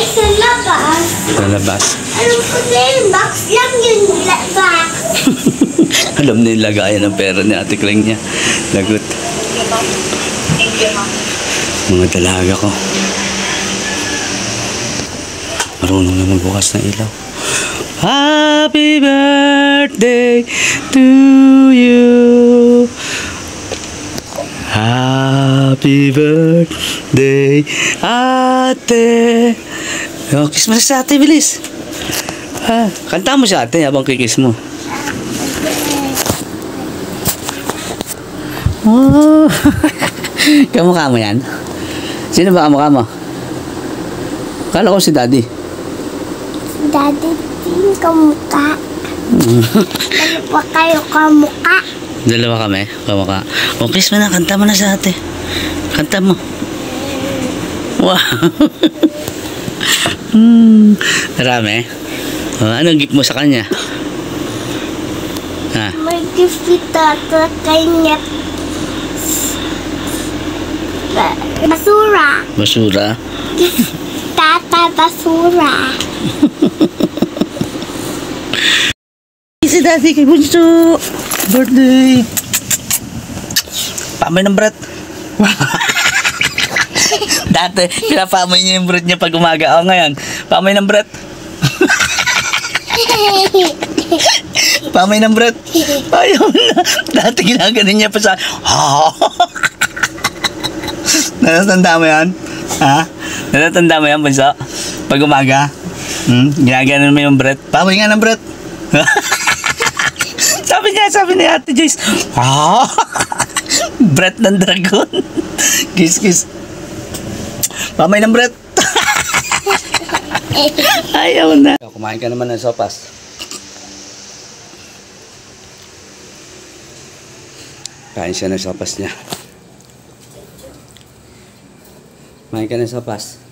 Ay, sa labas. Sa labas. Alam ko na yung box lang yung box. Alam na yung lagayan ng pera ni Ate Kling niya. Lagot. Mga dalaga ko. Marunong na magbukas ng ilaw. Happy birthday to you. Happy birthday, Ate. Oh, kiss mo sa ate, bilis. Ha, kanta mo sa ate habang kikis mo. Oh. Kamukha mo yan? Sino ba kamukha mo? Kala ko si Daddy. Daddy, din kamukha. Ano pa kayo kamukha? Dalawa kami, kamukha. O, kiss mo na, kanta mo na sa ate. Kanta mo. Wow. Marami. Anong gift mo sa kanya? Ha? May gift kita sa kanya. Basura. Basura? Tata basura. Si Daddy kay Bunso. Birthday. Pamay ng bread. Dati, pinapamay niya yung bread niya pag umaga. O ngayon, pamay ng bread. Pamay ng bread. Ayaw na. Dati ginaganin niya pa sa... Natatanda mo yan? Ha? Natatanda mo yan, Bunso? Pag umaga? Ginaganin mo yung bread. Pamay nga ng bread. Sabi ni Ate Joyce, bread ng dragon. Kiss, kiss. Pamay ng bread. Ayaw na. Kumain ka naman ng sopas. Kain siya ng sopas niya. Kumain ka ng sopas.